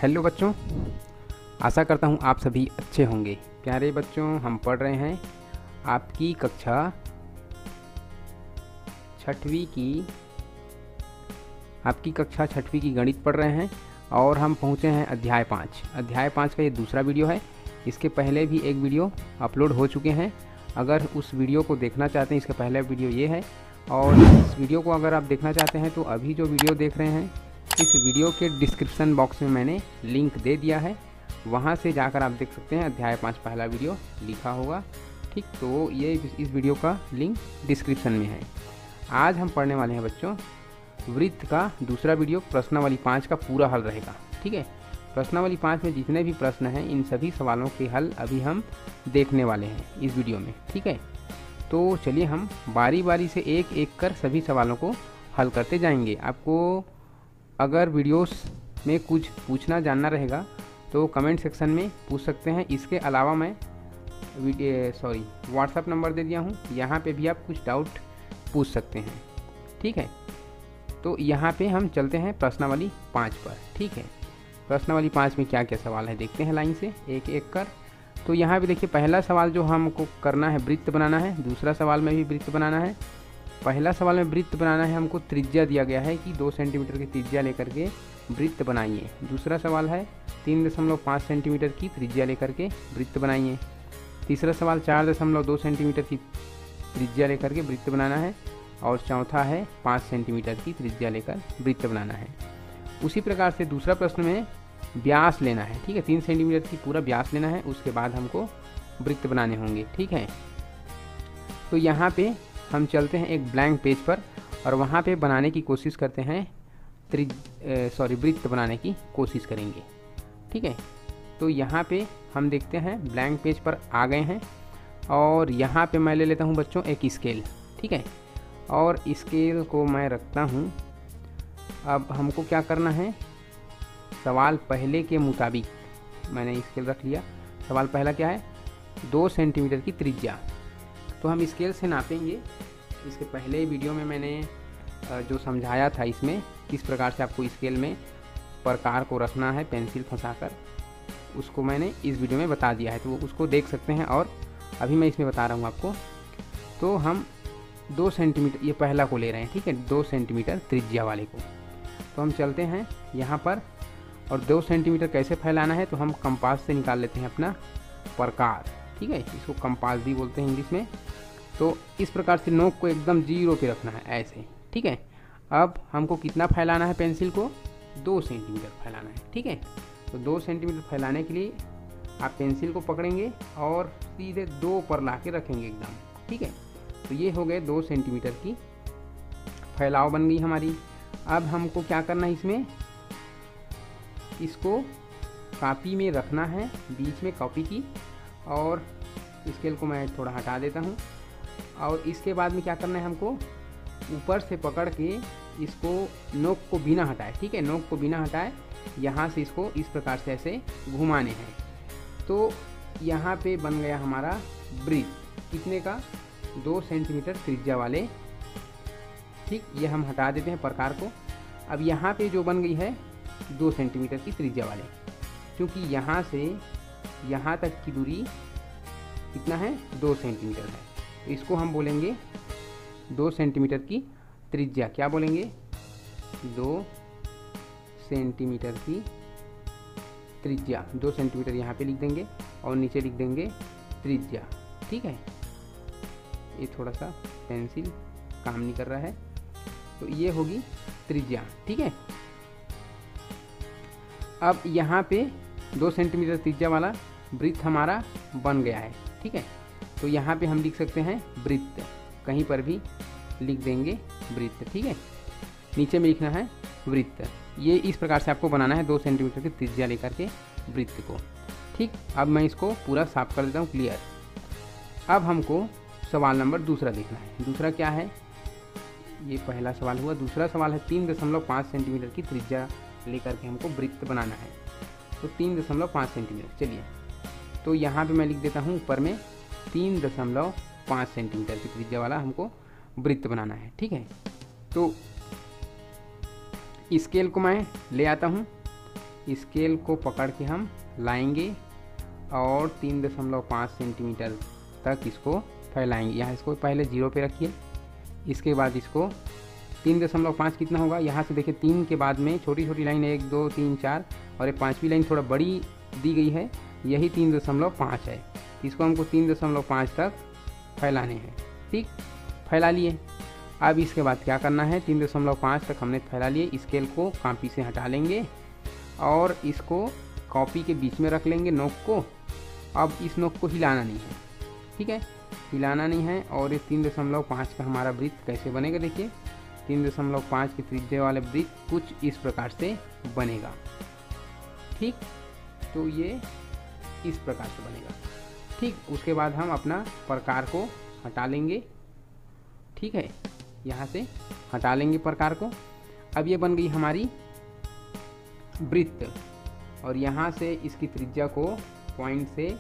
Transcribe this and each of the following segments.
Hello बच्चों, आशा करता हूँ आप सभी अच्छे होंगे। प्यारे बच्चों, हम पढ़ रहे हैं आपकी कक्षा छठवीं की गणित पढ़ रहे हैं और हम पहुँचे हैं अध्याय 5 का ये दूसरा वीडियो है। इसके पहले भी एक वीडियो अपलोड हो चुके हैं। अगर उस वीडियो को देखना चाहते हैं, इसका पहला वीडियो ये है, और इस वीडियो को अगर आप देखना चाहते हैं तो अभी जो वीडियो देख रहे हैं इस वीडियो के डिस्क्रिप्शन बॉक्स में मैंने लिंक दे दिया है, वहाँ से जाकर आप देख सकते हैं। अध्याय 5 पहला वीडियो लिखा होगा, ठीक। तो ये इस वीडियो का लिंक डिस्क्रिप्शन में है। आज हम पढ़ने वाले हैं बच्चों वृत्त का दूसरा वीडियो, प्रश्नावली 5 का पूरा हल रहेगा, ठीक है। प्रश्नावली 5 में जितने भी प्रश्न हैं इन सभी सवालों के हल अभी हम देखने वाले हैं इस वीडियो में, ठीक है। तो चलिए हम बारी बारी से एक एक कर सभी सवालों को हल करते जाएंगे। आपको अगर वीडियोस में कुछ पूछना जानना रहेगा तो कमेंट सेक्शन में पूछ सकते हैं। इसके अलावा मैं व्हाट्सएप नंबर दे दिया हूँ, यहाँ पे भी आप कुछ डाउट पूछ सकते हैं, ठीक है। तो यहाँ पे हम चलते हैं प्रश्नावली 5 पर, ठीक है। प्रश्नावली 5 में क्या क्या सवाल है देखते हैं लाइन से एक एक कर। तो यहाँ पे देखिए, पहला सवाल जो हमको करना है वृत्त बनाना है, दूसरा सवाल में भी वृत्त बनाना है। पहला सवाल में वृत्त बनाना है, हमको त्रिज्या दिया गया है कि 2 सेंटीमीटर की त्रिज्या लेकर के वृत्त बनाइए। दूसरा सवाल है 3.5 सेंटीमीटर की त्रिज्या लेकर के वृत्त बनाइए। तीसरा सवाल 4.2 सेंटीमीटर की त्रिज्या लेकर के वृत्त बनाना है, और चौथा है 5 सेंटीमीटर की त्रिज्या लेकर वृत्त बनाना है। उसी प्रकार से दूसरा प्रश्न में व्यास लेना है, ठीक है। 3 सेंटीमीटर की पूरा व्यास लेना है, उसके बाद हमको वृत्त बनाने होंगे, ठीक है। तो यहाँ पे हम चलते हैं एक ब्लैंक पेज पर और वहाँ पे बनाने की कोशिश करते हैं, वृत्त बनाने की कोशिश करेंगे, ठीक है। तो यहाँ पे हम देखते हैं ब्लैंक पेज पर आ गए हैं, और यहाँ पे मैं ले लेता हूँ बच्चों एक स्केल, ठीक है। और स्केल को मैं रखता हूँ। अब हमको क्या करना है, सवाल पहले के मुताबिक मैंने स्केल रख लिया। सवाल पहला क्या है, 2 सेंटीमीटर की त्रिज्या। तो हम स्केल से नापेंगे। इसके पहले वीडियो में मैंने जो समझाया था इसमें किस प्रकार से आपको स्केल में प्रकार को रखना है पेंसिल फंसाकर, उसको मैंने इस वीडियो में बता दिया है, तो उसको देख सकते हैं। और अभी मैं इसमें बता रहा हूँ आपको। तो हम 2 सेंटीमीटर ये पहला को ले रहे हैं, ठीक है, 2 सेंटीमीटर त्रिज्या वाले को। तो हम चलते हैं यहाँ पर, और 2 सेंटीमीटर कैसे फैलाना है तो हम कंपास से निकाल लेते हैं अपना प्रकार, ठीक है। इसको कंपास भी बोलते हैं इंग्लिश में। तो इस प्रकार से नोक को एकदम 0 पे रखना है ऐसे, ठीक है। अब हमको कितना फैलाना है पेंसिल को, 2 सेंटीमीटर फैलाना है, ठीक है। तो 2 सेंटीमीटर फैलाने के लिए आप पेंसिल को पकड़ेंगे और सीधे 2 पर ला के रखेंगे एकदम, ठीक है। तो ये हो गए 2 सेंटीमीटर की फैलाव बन गई हमारी। अब हमको क्या करना है, इसमें इसको कॉपी में रखना है, बीच में कॉपी की, और स्केल को मैं थोड़ा हटा देता हूँ। और इसके बाद में क्या करना है, हमको ऊपर से पकड़ के इसको नोक को बिना हटाए, ठीक है, नोक को बिना हटाए यहाँ से इसको इस प्रकार से ऐसे घुमाने हैं। तो यहाँ पे बन गया हमारा वृत्त, कितने का, 2 सेंटीमीटर त्रिज्या वाले, ठीक। ये हम हटा देते हैं प्रकार को। अब यहाँ पे जो बन गई है 2 सेंटीमीटर की त्रिज्या वाले, क्योंकि यहाँ से यहाँ तक की दूरी कितना है, 2 सेंटीमीटर है। तो इसको हम बोलेंगे 2 सेंटीमीटर की त्रिज्या, क्या बोलेंगे, 2 सेंटीमीटर की त्रिज्या। 2 सेंटीमीटर यहाँ पे लिख देंगे और नीचे लिख देंगे त्रिज्या, ठीक है। ये थोड़ा सा पेंसिल काम नहीं कर रहा है, तो ये होगी त्रिज्या, ठीक है। अब यहाँ पे 2 सेंटीमीटर त्रिज्या वाला वृत्त हमारा बन गया है, ठीक है। तो यहाँ पे हम लिख सकते हैं वृत्त, कहीं पर भी लिख देंगे वृत्त, ठीक है। नीचे में लिखना है वृत्त। ये इस प्रकार से आपको बनाना है 2 सेंटीमीटर की त्रिज्या लेकर के वृत्त को, ठीक। अब मैं इसको पूरा साफ कर देता हूँ, क्लियर। अब हमको सवाल नंबर दूसरा देखना है। दूसरा क्या है, ये पहला सवाल हुआ। दूसरा सवाल है 3.5 सेंटीमीटर की त्रिज्या लेकर के हमको वृत्त बनाना है। तो 3.5 सेंटीमीटर, चलिए। तो यहाँ पे मैं लिख देता हूँ ऊपर में 3.5 सेंटीमीटर की त्रिज्या वाला हमको वृत्त बनाना है, ठीक है। तो स्केल को मैं ले आता हूँ स्केल को पकड़ के हम लाएंगे और 3.5 सेंटीमीटर तक इसको फैलाएंगे। यहाँ इसको पहले 0 पे रखिए, इसके बाद इसको 3.5 कितना होगा, यहाँ से देखिए 3 के बाद में छोटी छोटी लाइन 1 2 3 4 और ये 5वीं लाइन थोड़ा बड़ी दी गई है, यही 3.5 है। इसको हमको 3.5 तक फैलाने हैं। ठीक, फैला लिए। अब इसके बाद क्या करना है, 3.5 तक हमने फैला लिए, स्केल को कॉपी से हटा लेंगे और इसको कॉपी के बीच में रख लेंगे नोक को। अब इस नोक को हिलाना नहीं है, ठीक है, हिलाना नहीं है। और ये 3.5 का हमारा वृत्त कैसे बनेगा, देखिए 3.5 की त्रिज्या वाले वृत्त कुछ इस प्रकार से बनेगा। ठीक, तो ये इस प्रकार से बनेगा। ठीक, उसके बाद हम अपना प्रकार को हटा लेंगे। ठीक है, यहाँ से हटा लेंगे प्रकार को। अब ये बन गई हमारी वृत्त और यहाँ से इसकी त्रिज्या को पॉइंट से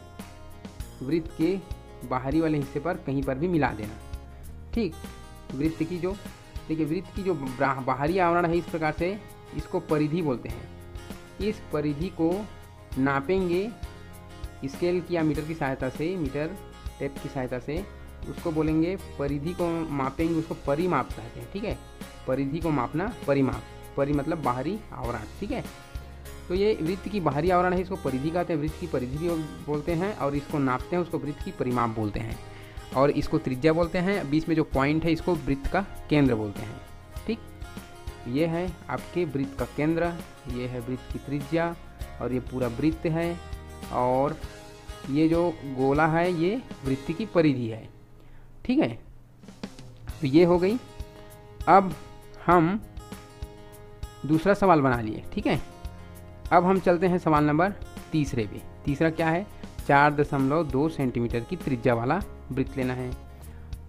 वृत्त के बाहरी वाले हिस्से पर कहीं पर भी मिला देना। ठीक, वृत्त की जो देखिए वृत्त की जो बाहरी आवरण है इस प्रकार से, इसको परिधि बोलते हैं। इस परिधि को नापेंगे स्केल की या मीटर की सहायता से, मीटर टेप की सहायता से उसको बोलेंगे, परिधि को मापेंगे, उसको परिमाप कहते हैं। ठीक है, परिधि को मापना परिमाप, परि मतलब बाहरी आवरण। ठीक है, तो ये वृत्त की बाहरी आवरण है, इसको परिधि कहते हैं, वृत्त की परिधि भी बोलते हैं, और इसको नापते हैं उसको वृत्त की परिमाप बोलते हैं, और इसको त्रिज्या बोलते हैं। बीच में जो पॉइंट है इसको वृत्त का केंद्र बोलते हैं। ठीक, ये है आपके वृत्त का केंद्र, ये है वृत्त की त्रिज्या और ये पूरा वृत्त है, और ये जो गोला है ये वृत्त की परिधि है। ठीक है, तो ये हो गई। अब हम दूसरा सवाल बना लिए। ठीक है, अब हम चलते हैं सवाल नंबर तीसरे पे। तीसरा क्या है, 4.2 सेंटीमीटर की त्रिज्या वाला वृत्त लेना है।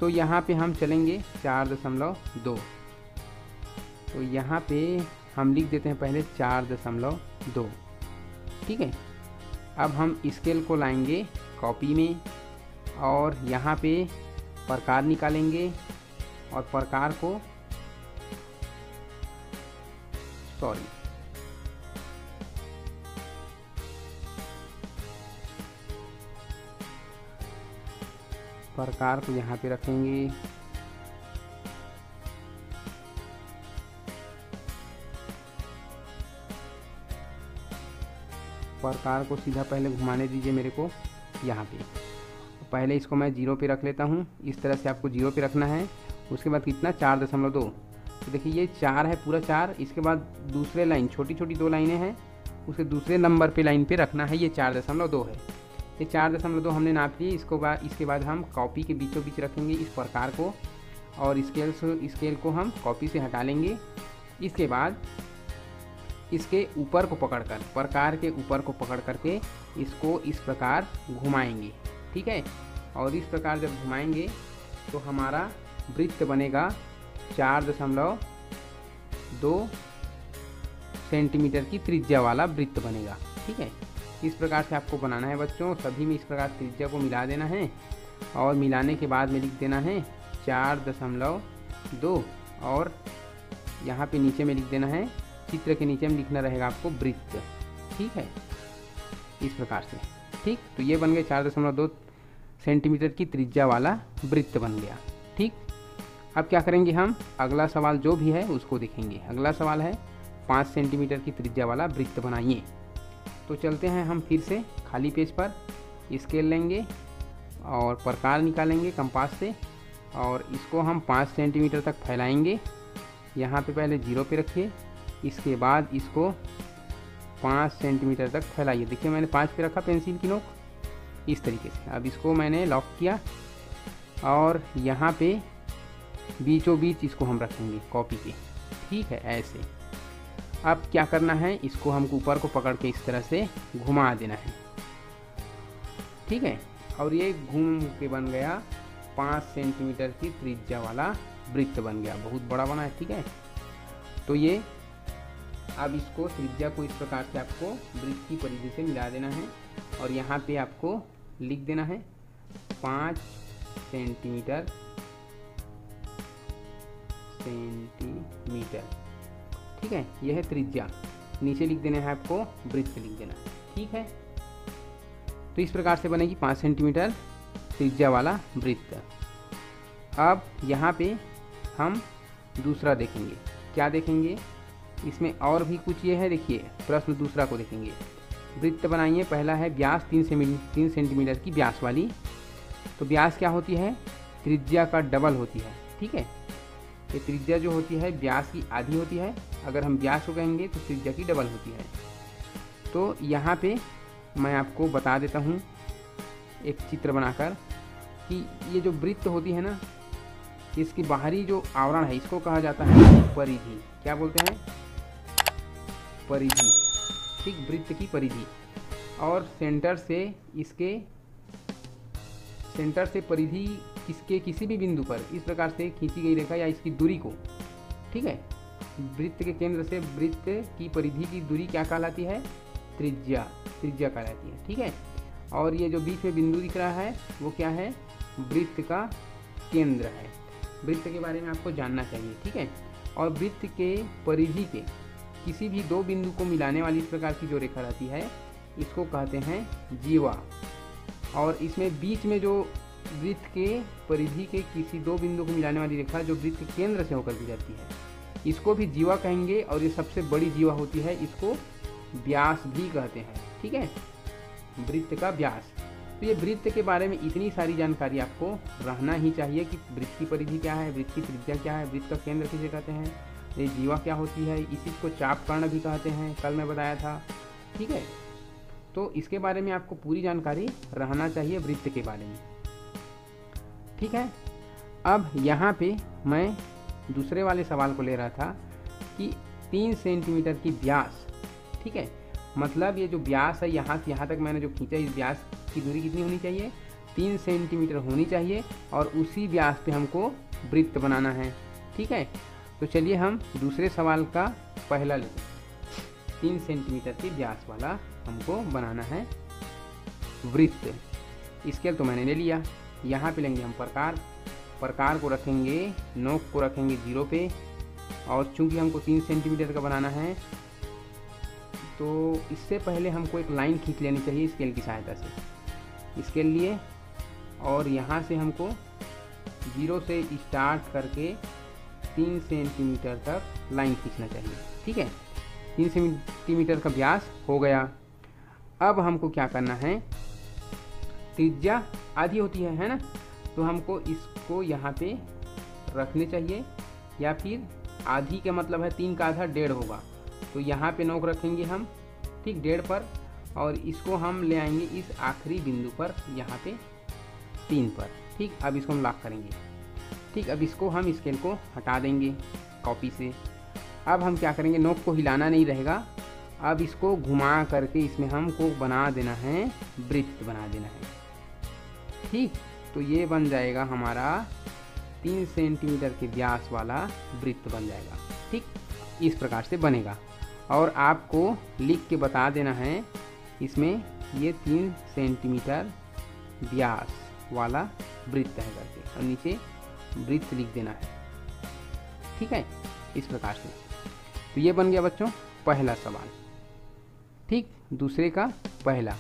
तो यहाँ पे हम चलेंगे 4.2, तो यहाँ पे हम लिख देते हैं पहले 4.2। ठीक है, अब हम स्केल को लाएंगे कॉपी में और यहाँ पे प्रकार निकालेंगे और प्रकार को प्रकार को यहाँ पे रखेंगे। प्रकार को सीधा पहले घुमाने दीजिए मेरे को यहाँ पे। पहले इसको मैं 0 पे रख लेता हूँ, इस तरह से आपको 0 पे रखना है। उसके बाद कितना 4.2, तो देखिए ये 4 है, पूरा 4। इसके बाद दूसरे लाइन छोटी छोटी 2 लाइनें हैं, उसे दूसरे नंबर पे लाइन पे रखना है। ये 4.2 है, ये 4.2 हमने नाप लिए। इसके बाद हम कॉपी के बीचों बीच रखेंगे इस प्रकार को, और स्केल को हम कॉपी से हटा लेंगे। इसके बाद इसके ऊपर को पकड़कर, प्रकार के ऊपर को पकड़ करके इसको इस प्रकार घुमाएंगे। ठीक है, और इस प्रकार जब घुमाएंगे तो हमारा वृत्त बनेगा 4.2 सेंटीमीटर की त्रिज्या वाला वृत्त बनेगा। ठीक है, इस प्रकार से आपको बनाना है बच्चों। सभी में इस प्रकार त्रिज्या को मिला देना है और मिलाने के बाद में लिख देना है 4.2 और यहाँ पे नीचे में लिख देना है, चित्र के नीचे में लिखना रहेगा आपको वृत्त। ठीक है, इस प्रकार से। ठीक, तो ये बन गया 4.2 सेंटीमीटर की त्रिज्या वाला वृत्त बन गया। ठीक, अब क्या करेंगे हम, अगला सवाल जो भी है उसको देखेंगे। अगला सवाल है 5 सेंटीमीटर की त्रिज्या वाला वृत्त बनाइए। तो चलते हैं हम फिर से खाली पेज पर, स्केल लेंगे और प्रकार निकालेंगे कंपास से, और इसको हम 5 सेंटीमीटर तक फैलाएंगे। यहाँ पे पहले 0 पे रखिए, इसके बाद इसको 5 सेंटीमीटर तक फैलाइए। देखिए मैंने 5 पे रखा पेंसिल की नोक इस तरीके से। अब इसको मैंने लॉक किया और यहाँ पे बीचों बीच इसको हम रखेंगे कॉपी के। ठीक है, ऐसे। अब क्या करना है, इसको हमको ऊपर को पकड़ के इस तरह से घुमा देना है। ठीक है, और ये घूम के बन गया 5 सेंटीमीटर की त्रिज्या वाला वृत्त बन गया, बहुत बड़ा बना है। ठीक है, तो ये अब इसको त्रिज्या को इस प्रकार से आपको वृत्त की परिधि से मिला देना है और यहाँ पे आपको लिख देना है 5 सेंटीमीटर। ठीक है, यह है त्रिज्या। नीचे लिख देना है आपको वृत्त लिख देना है, ठीक है। तो इस प्रकार से बनेगी 5 सेंटीमीटर त्रिज्या वाला वृत्त। अब यहाँ पे हम दूसरा देखेंगे, क्या देखेंगे इसमें और भी कुछ ये है। देखिए प्रश्न दूसरा को देखेंगे। वृत्त बनाइए, पहला है व्यास 3 सेंटीमीटर की व्यास वाली। तो व्यास क्या होती है, त्रिज्या का डबल होती है, ठीक है। ये त्रिज्या जो होती है व्यास की आधी होती है, अगर हम व्यास को कहेंगे तो त्रिज्या की डबल होती है। तो यहाँ पे मैं आपको बता देता हूँ एक चित्र बनाकर कि ये जो वृत्त होती है ना, इसकी बाहरी जो आवरण है इसको कहा जाता है परिधि। क्या बोलते हैं, परिधि, ठीक, वृत्त की परिधि। और सेंटर से परिधि किसके किसी भी बिंदु पर इस प्रकार से खींची गई रेखा या इसकी दूरी को, ठीक है, वृत्त के केंद्र से वृत्त की परिधि की दूरी क्या कहलाती है, त्रिज्या कहलाती है, ठीक है। और ये जो बीच में बिंदु दिख रहा है वो क्या है, वृत्त का केंद्र है। वृत्त के बारे में आपको जानना चाहिए, ठीक है। और वृत्त के परिधि के किसी भी दो बिंदु को मिलाने वाली इस प्रकार की जो रेखा रहती है इसको कहते हैं जीवा। और इसमें बीच में जो वृत्त के परिधि के किसी दो बिंदु को मिलाने वाली रेखा जो वृत्त के केंद्र से होकर गुजरती है इसको भी जीवा कहेंगे। और ये सबसे बड़ी जीवा होती है, इसको व्यास भी कहते हैं, ठीक है, वृत्त का व्यास। तो ये वृत्त के बारे में इतनी सारी जानकारी आपको रहना ही चाहिए कि वृत्त की परिधि क्या है, वृत्त की त्रिज्या क्या है, वृत्त का केंद्र किसे कहते हैं, ये जीवा क्या होती है, इसी को चाप कर्ण भी कहते हैं, कल मैं बताया था, ठीक है। तो इसके बारे में आपको पूरी जानकारी रहना चाहिए वृत्त के बारे में, ठीक है। अब यहाँ पे मैं दूसरे वाले सवाल को ले रहा था कि 3 सेंटीमीटर की व्यास, ठीक है, मतलब ये जो व्यास है यहाँ से यहाँ तक मैंने जो खींचा, इस व्यास की दूरी कितनी होनी चाहिए, 3 सेंटीमीटर होनी चाहिए। और उसी व्यास पे हमको वृत्त बनाना है, ठीक है। तो चलिए हम दूसरे सवाल का पहला लेते हैं। 3 सेंटीमीटर की व्यास वाला हमको बनाना है वृत्त। स्केल तो मैंने ले लिया, यहाँ पे लेंगे हम प्रकार को रखेंगे, नोक को रखेंगे 0 पे। और चूंकि हमको 3 सेंटीमीटर का बनाना है तो इससे पहले हमको एक लाइन खींच लेनी चाहिए स्केल की सहायता से। स्केल लिए और यहाँ से हमको 0 से स्टार्ट करके 3 सेंटीमीटर तक लाइन खींचना चाहिए, ठीक है। 3 सेंटीमीटर का व्यास हो गया। अब हमको क्या करना है, त्रिज्या आधी होती है ना, तो हमको इसको यहाँ पे रखने चाहिए, या फिर आधी का मतलब है 3 का आधा 1.5 होगा, तो यहाँ पे नोक रखेंगे हम, ठीक, 1.5 पर। और इसको हम ले आएंगे इस आखिरी बिंदु पर, यहाँ पे 3 पर, ठीक। अब इसको हम लॉक करेंगे, ठीक। अब इसको हम स्केल को हटा देंगे कॉपी से। अब हम क्या करेंगे, नोक को हिलाना नहीं रहेगा, अब इसको घुमा करके इसमें हमको बना देना है, वृत्त बना देना है, ठीक। तो ये बन जाएगा हमारा 3 सेंटीमीटर के व्यास वाला वृत्त बन जाएगा, ठीक, इस प्रकार से बनेगा। और आपको लिख के बता देना है इसमें ये 3 सेंटीमीटर व्यास वाला वृत्त है करके, और नीचे वृत्त लिख देना है, ठीक है, इस प्रकार से। तो ये बन गया बच्चों पहला सवाल, ठीक, दूसरे का पहला।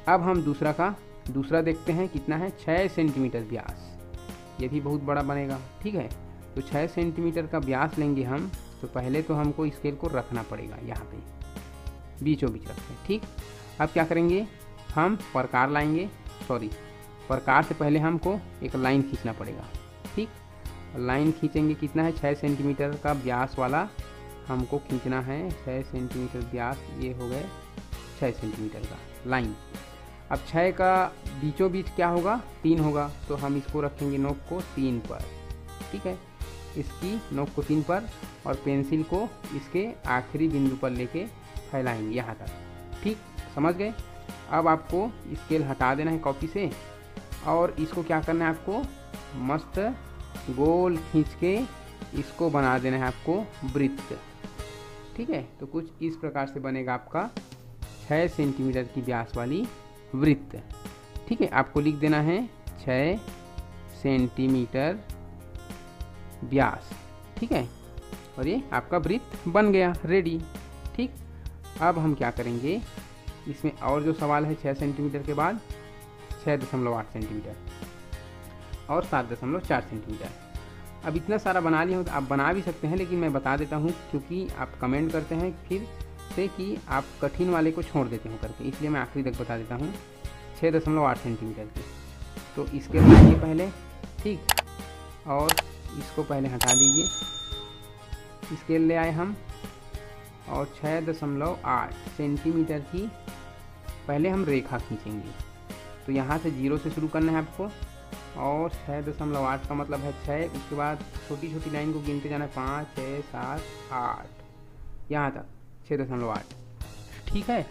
अब हम दूसरा देखते हैं कितना है, 6 सेंटीमीटर व्यास। ये भी बहुत बड़ा बनेगा, ठीक है। तो 6 सेंटीमीटर का व्यास लेंगे हम, तो पहले तो हमको स्केल को रखना पड़ेगा यहाँ पे बीचों बीच रखते हैं, ठीक। अब क्या करेंगे, हम प्रकार लाएंगे, प्रकार से पहले हमको एक लाइन खींचना पड़ेगा, ठीक। लाइन खींचेंगे, कितना है, 6 सेंटीमीटर का व्यास वाला हमको खींचना है, 6 सेंटीमीटर व्यास, ये हो गए 6 सेंटीमीटर का लाइन। अब 6 का बीचों बीच क्या होगा, 3 होगा, तो हम इसको रखेंगे नोक को 3 पर, ठीक है, इसकी नोक को 3 पर, और पेंसिल को इसके आखिरी बिंदु पर लेके फैलाएंगे यहाँ तक, ठीक, समझ गए। अब आपको स्केल हटा देना है कॉपी से, और इसको क्या करना है, आपको मस्त गोल खींच के इसको बना देना है आपको वृत्त, ठीक है। तो कुछ इस प्रकार से बनेगा आपका 6 सेंटीमीटर की व्यास वाली वृत्त, ठीक है। आपको लिख देना है 6 सेंटीमीटर व्यास, ठीक है। और ये आपका वृत्त बन गया रेडी, ठीक है। अब हम क्या करेंगे, इसमें और जो सवाल है 6 सेंटीमीटर के बाद 6.8 सेंटीमीटर और 7.4 सेंटीमीटर। अब इतना सारा बना लिया हो तो आप बना भी सकते हैं, लेकिन मैं बता देता हूँ क्योंकि आप कमेंट करते हैं फिर से कि आप कठिन वाले को छोड़ देते हो करके, इसलिए मैं आखिरी तक बता देता हूँ। 6.8 सेंटीमीटर की तो इसके लिए पहले, ठीक, और इसको पहले हटा दीजिए। स्केल ले आए हम और 6.8 सेंटीमीटर की पहले हम रेखा खींचेंगे। तो यहाँ से 0 से शुरू करना है आपको और 6.8 का मतलब है 6, उसके बाद छोटी छोटी लाइन को गिनते जाना है 5, 6, 7, 8, यहाँ तक 6.8। ठीक है,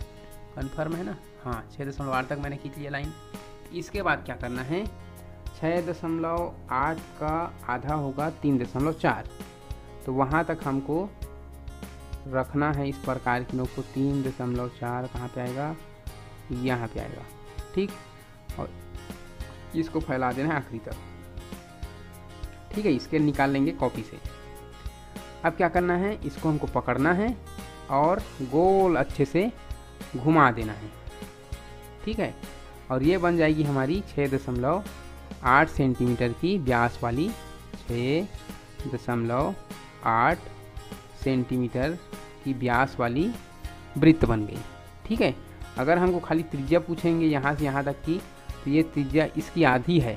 कन्फर्म है ना? हाँ, 6.8 तक मैंने खींच लिया लाइन। इसके बाद क्या करना है, 6.8 का आधा होगा 3.4, तो वहाँ तक हमको रखना है इस प्रकार की नोक को। 3.4 कहाँ पे आएगा, यहाँ पे आएगा, ठीक, और इसको फैला देना है आखिरी तक। ठीक है, स्केल निकाल लेंगे कॉपी से। अब क्या करना है, इसको हमको पकड़ना है और गोल अच्छे से घुमा देना है। ठीक है, और ये बन जाएगी हमारी 6.8 सेंटीमीटर की व्यास वाली 6.8 सेंटीमीटर की व्यास वाली वृत्त बन गई। ठीक है, अगर हमको खाली त्रिज्या पूछेंगे यहाँ से यहाँ तक की, तो ये त्रिज्या इसकी आधी है।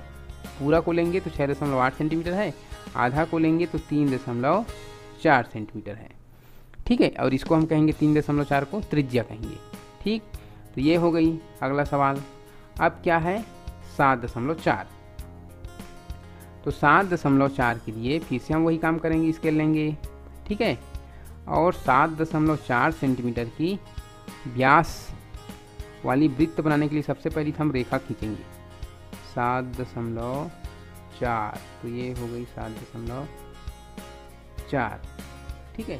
पूरा को लेंगे तो 6.8 सेंटीमीटर है, आधा को लेंगे तो 3.4 सेंटीमीटर है। ठीक है, और इसको हम कहेंगे 3.4 को त्रिज्या कहेंगे। ठीक, तो ये हो गई। अगला सवाल अब क्या है, 7.4। तो 7.4 के लिए फिर से हम वही काम करेंगे, स्केल लेंगे। ठीक है, और 7.4 सेंटीमीटर की व्यास वाली वृत्त बनाने के लिए सबसे पहले हम रेखा खींचेंगे 7.4। तो ये हो गई 7.4। ठीक है,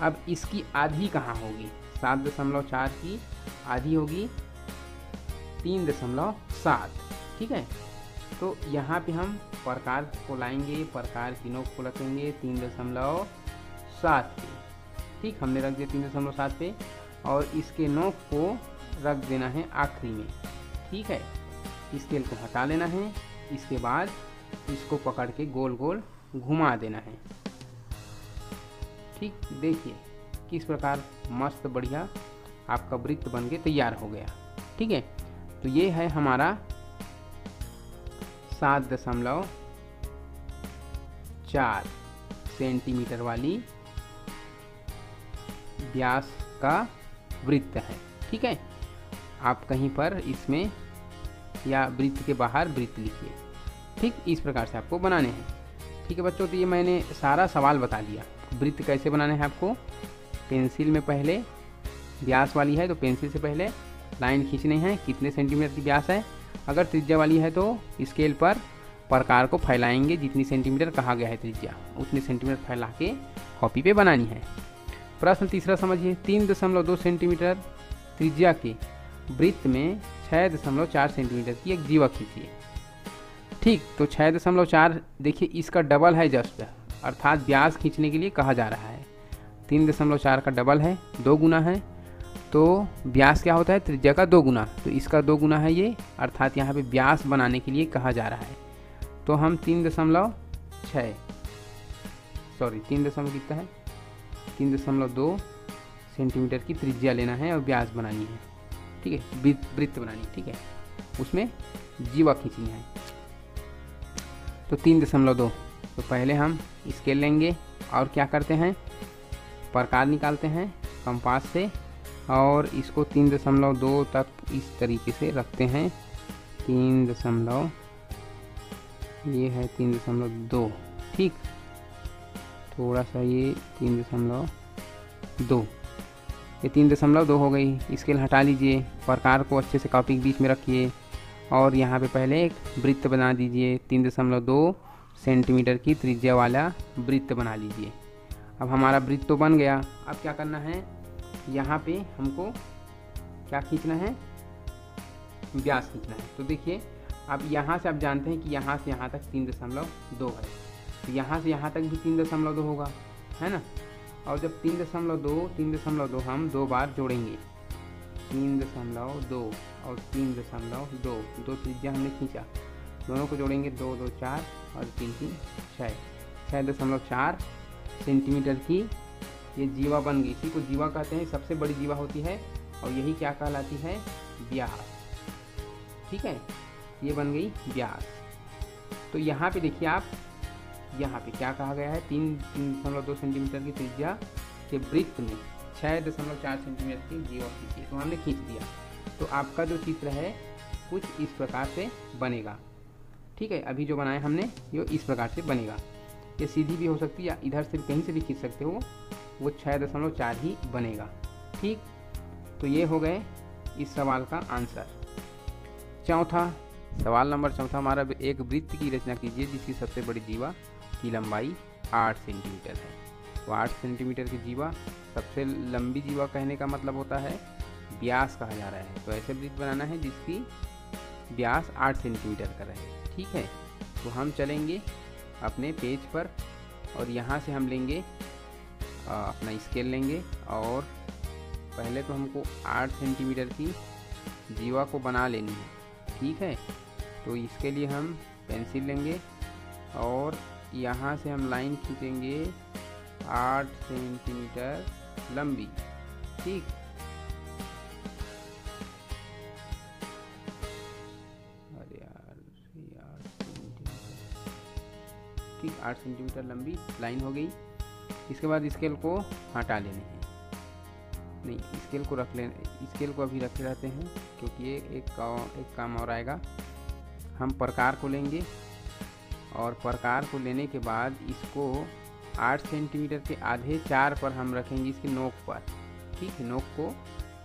अब इसकी आधी कहाँ होगी, 7.4 की आधी होगी 3.7। ठीक है, तो यहाँ पे हम प्रकार को लाएंगे, प्रकार की नोक को रखेंगे 3.7 पे। ठीक, हमने रख दिया 3.7 पे और इसके नोक को रख देना है आखिरी में। ठीक है, स्केल को हटा लेना है, इसके बाद इसको पकड़ के गोल गोल घुमा देना है। ठीक, देखिए किस प्रकार मस्त बढ़िया आपका वृत्त बन के तैयार हो गया। ठीक है, तो ये है हमारा 7.4 सेंटीमीटर वाली व्यास का वृत्त है। ठीक है, आप कहीं पर इसमें या वृत्त के बाहर वृत्त लिखिए। ठीक, इस प्रकार से आपको बनाने हैं। ठीक है बच्चों, तो ये मैंने सारा सवाल बता दिया। वृत्त कैसे बनाना है आपको, पेंसिल में पहले व्यास वाली है तो पेंसिल से पहले लाइन खींचनी है, कितने सेंटीमीटर की व्यास है। अगर त्रिज्या वाली है तो स्केल पर प्रकार को फैलाएंगे, जितनी सेंटीमीटर कहा गया है त्रिज्या उतनी सेंटीमीटर फैला के कॉपी पे बनानी है। प्रश्न तीसरा समझिए, 3.2 सेंटीमीटर त्रिज्या के वृत्त में 6.4 सेंटीमीटर की एक जीवा खींचिए। ठीक, तो 6.4 देखिए इसका डबल है जस्ट, अर्थात व्यास खींचने के लिए कहा जा रहा है। 3.4 का डबल है, 2 गुना है, तो व्यास क्या होता है, त्रिज्या का 2 गुना, तो इसका 2 गुना है ये, अर्थात यहाँ पे व्यास बनाने के लिए कहा जा रहा है। तो हम 3.2 सेंटीमीटर की त्रिज्या लेना है और व्यास बनानी है। ठीक है, वृत्त बनानी है। ठीक है, उसमें जीवा खींचनी है। तो 3.2, तो पहले हम स्केल लेंगे और क्या करते हैं, प्रकार निकालते हैं कंपास से और इसको 3.2 तक इस तरीके से रखते हैं। 3.2, ठीक, थोड़ा सा ये 3.2, ये 3.2 हो गई। स्केल हटा लीजिए, प्रकार को अच्छे से कॉपी के बीच में रखिए और यहाँ पे पहले एक वृत्त बना दीजिए। 3.2 सेंटीमीटर की त्रिज्या वाला वृत्त बना लीजिए। अब हमारा वृत्त तो बन गया। अब क्या करना है, यहाँ पे हमको क्या खींचना है, व्यास खींचना है। तो देखिए अब यहाँ से आप जानते हैं कि यहाँ से यहाँ तक 3.2 है, तो यहाँ से यहाँ तक भी 3.2 होगा, है ना। और जब 3.2 हम 2 बार जोड़ेंगे, 3.2 और 3.2, 2 त्रिज्या हमने खींचा, दोनों को जोड़ेंगे 2 2 4 और 3 3 6, 6.4 सेंटीमीटर की ये जीवा बन गई। इसी को जीवा कहते हैं, सबसे बड़ी जीवा होती है और यही क्या कहलाती है, व्यास। ठीक है, ये बन गई व्यास। तो यहाँ पे देखिए आप, यहाँ पे क्या कहा गया है, 3.2 सेंटीमीटर की त्रिज्या के वृत्त में 6.4 सेंटीमीटर की जीवा खींची, तो हमने खींच दिया। तो आपका जो चित्र है कुछ इस प्रकार से बनेगा। ठीक है, अभी जो बनाया हमने ये इस प्रकार से बनेगा। ये सीधी भी हो सकती है या इधर से कहीं से भी खींच सकते हो, वो 6.4 ही बनेगा। ठीक, तो ये हो गए इस सवाल का आंसर। चौथा सवाल नंबर चौथा हमारा, एक वृत्त की रचना कीजिए जिसकी सबसे बड़ी जीवा की लंबाई 8 सेंटीमीटर है। तो 8 सेंटीमीटर की जीवा, सबसे लंबी जीवा कहने का मतलब होता है व्यास कहा जा रहा है। तो ऐसे वृत्त बनाना है जिसकी व्यास 8 सेंटीमीटर का रहे। ठीक है, तो हम चलेंगे अपने पेज पर और यहाँ से हम लेंगे अपना स्केल लेंगे और पहले तो हमको 8 सेंटीमीटर की जीवा को बना लेनी है। ठीक है, तो इसके लिए हम पेंसिल लेंगे और यहाँ से हम लाइन खींचेंगे 8 सेंटीमीटर लंबी। ठीक, अरे यार 8 सेंटीमीटर, ठीक 8 सेंटीमीटर लंबी लाइन हो गई। इसके बाद स्केल को हटा लेने हैं, नहीं स्केल को रख लें, स्केल को अभी रखे रहते हैं क्योंकि ये एक काम और आएगा। हम प्रकार को लेंगे और प्रकार को लेने के बाद इसको 8 सेंटीमीटर के आधे 4 पर हम रखेंगे इसके नोक पर। ठीक है, नोक को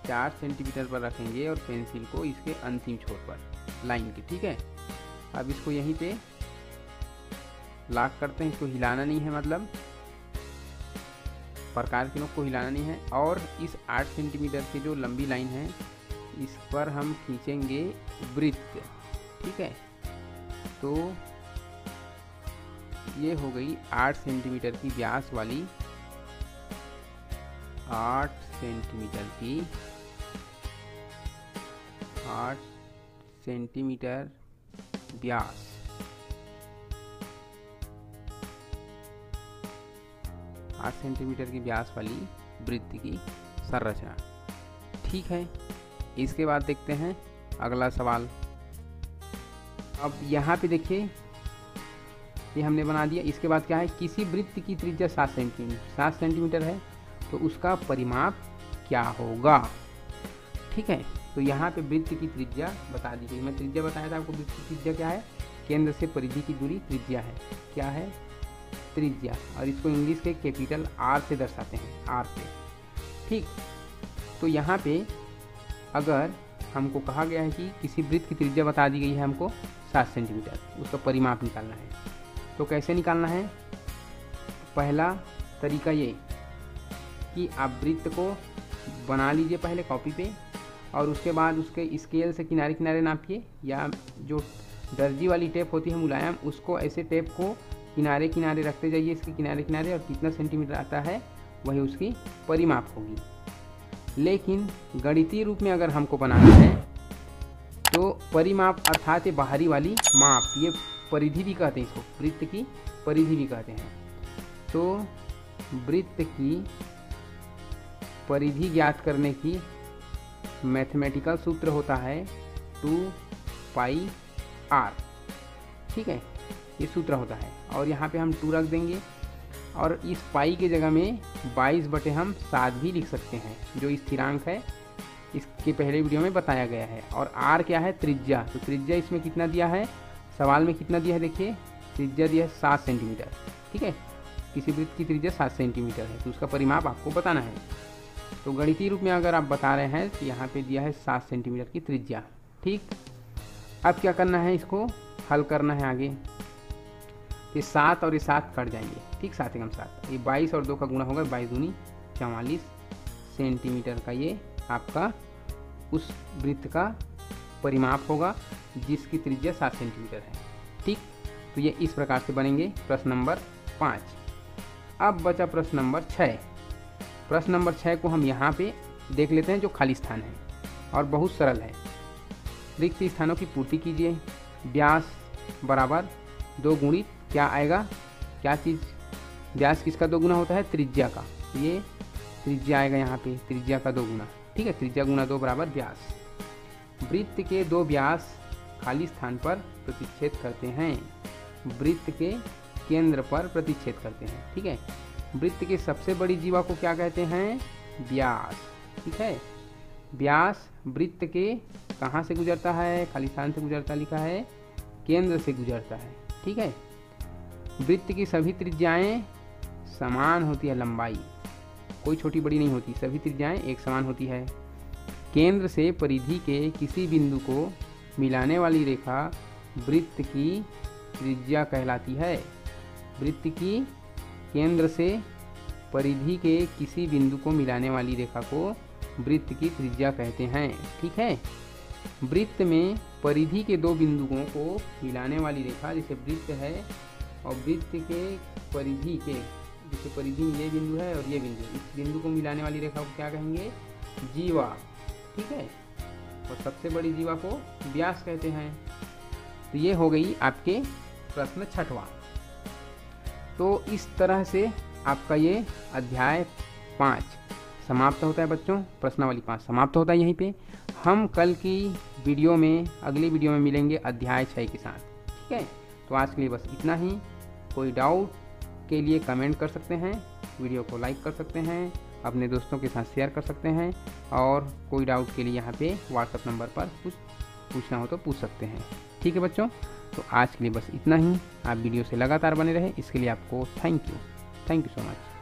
4 सेंटीमीटर पर रखेंगे और पेंसिल को इसके अंतिम छोर पर लाइन के। ठीक है, अब इसको यहीं पे लॉक करते हैं, इसको हिलाना नहीं है, मतलब प्रकार के नोक को हिलाना नहीं है। और इस 8 सेंटीमीटर की जो लंबी लाइन है इस पर हम खींचेंगे वृत्त। ठीक है, तो ये हो गई 8 सेंटीमीटर की व्यास वाली, 8 सेंटीमीटर की 8 सेंटीमीटर व्यास, 8 सेंटीमीटर की व्यास वाली वृत्त की संरचना। ठीक है, इसके बाद देखते हैं अगला सवाल। अब यहाँ पे देखिए ये हमने बना दिया। इसके बाद क्या है, किसी वृत्त की त्रिज्या 7 सेंटीमीटर है तो उसका परिमाप क्या होगा। ठीक है, तो यहाँ पे वृत्त की त्रिज्या बता दी गई। मैं त्रिज्या बताया था आपको, वृत्त की त्रिज्या क्या है, केंद्र से परिधि की दूरी त्रिज्या है। क्या है, त्रिज्या, और इसको इंग्लिश के कैपिटल आर से दर्शाते हैं, आर से। ठीक, तो यहाँ पे अगर हमको कहा गया है कि किसी वृत्त की त्रिज्या बता दी गई है हमको 7 सेंटीमीटर, उसका परिमाप निकालना है। तो कैसे निकालना है, पहला तरीका ये कि आप वृत्त को बना लीजिए पहले कॉपी पे और उसके बाद उसके स्केल से किनारे किनारे नापिए, या जो दर्जी वाली टेप होती है मुलायम, उसको ऐसे टेप को किनारे किनारे रखते जाइए इसके किनारे किनारे, और कितना सेंटीमीटर आता है वही उसकी परिमाप होगी। लेकिन गणितीय रूप में अगर हमको बनाना है तो परिमाप अर्थात बाहरी वाली माप, ये परिधि भी कहते हैं, इसको वृत्त की परिधि भी कहते हैं। तो वृत्त की परिधि ज्ञात करने की मैथमेटिकल सूत्र होता है 2πr। ठीक है, ये सूत्र होता है और यहाँ पे हम 2 रख देंगे और इस पाई के जगह में 22/7 भी लिख सकते हैं, जो स्थिरांक है इसके पहले वीडियो में बताया गया है। और r क्या है, त्रिज्या। तो त्रिज्या इसमें कितना दिया है, सवाल में कितना दिया है, देखिए त्रिज्या दिया है 7 सेंटीमीटर। ठीक है, किसी वृत्त की त्रिज्या 7 सेंटीमीटर है तो उसका परिमाप आपको बताना है। तो गणितीय रूप में अगर आप बता रहे हैं तो यहाँ पे दिया है 7 सेंटीमीटर की त्रिज्या। ठीक, अब क्या करना है, इसको हल करना है आगे। ये 7 और ये 7 कट जाएंगे। ठीक, 7 एकम 7, ये 22 और 2 का गुणा होगा, 22 दूनी 44 सेंटीमीटर का ये आपका उस वृत्त का परिमाप होगा जिसकी त्रिज्या 7 सेंटीमीटर है। ठीक, तो ये इस प्रकार से बनेंगे प्रश्न नंबर 5। अब बचा प्रश्न नंबर 6। प्रश्न नंबर 6 को हम यहाँ पे देख लेते हैं, जो खाली स्थान है और बहुत सरल है। रिक्त स्थानों की पूर्ति कीजिए। व्यास बराबर 2 गुणित क्या आएगा, क्या चीज़, व्यास किसका 2 गुना होता है, त्रिज्या का। ये त्रिज्या आएगा यहाँ पे, त्रिज्या का 2 गुना, ठीक है। त्रिज्या गुना 2 बराबर व्यास। वृत्त के 2 व्यास खाली स्थान पर प्रतिच्छेद करते हैं। वृत्त के केंद्र पर प्रतिच्छेद करते हैं, ठीक है। वृत्त की सबसे बड़ी जीवा को क्या कहते हैं, व्यास, ठीक है। व्यास वृत्त के कहाँ से गुजरता है, खाली स्थान से गुजरता लिखा है, केंद्र से गुजरता है, ठीक है। वृत्त की सभी त्रिज्याएं समान होती है, लंबाई कोई छोटी बड़ी नहीं होती, सभी त्रिज्याएं एक समान होती है। केंद्र से परिधि के किसी बिंदु को मिलाने वाली रेखा वृत्त की त्रिज्या कहलाती है। वृत्त की केंद्र से परिधि के किसी बिंदु को मिलाने वाली रेखा को वृत्त की त्रिज्या कहते हैं, ठीक है। वृत्त में परिधि के 2 बिंदुओं को मिलाने वाली रेखा, जैसे वृत्त है और वृत्त के परिधि के, जैसे परिधि में ये बिंदु है और ये बिंदु, इस बिंदु को मिलाने वाली रेखा को क्या कहेंगे, जीवा, ठीक है। और सबसे बड़ी जीवा को व्यास कहते हैं। तो ये हो गई आपके प्रश्न 6वां। तो इस तरह से आपका ये अध्याय 5 समाप्त होता है बच्चों। प्रश्नावली 5 समाप्त होता है यहीं पे। हम कल की वीडियो में, अगली वीडियो में मिलेंगे अध्याय 6 के साथ, ठीक है। तो आज के लिए बस इतना ही। कोई डाउट के लिए कमेंट कर सकते हैं, वीडियो को लाइक कर सकते हैं, अपने दोस्तों के साथ शेयर कर सकते हैं, और कोई डाउट के लिए यहाँ पे व्हाट्सएप नंबर पर कुछ पूछना हो तो पूछ सकते हैं, ठीक है बच्चों। तो आज के लिए बस इतना ही। आप वीडियो से लगातार बने रहे, इसके लिए आपको थैंक यू सो मच।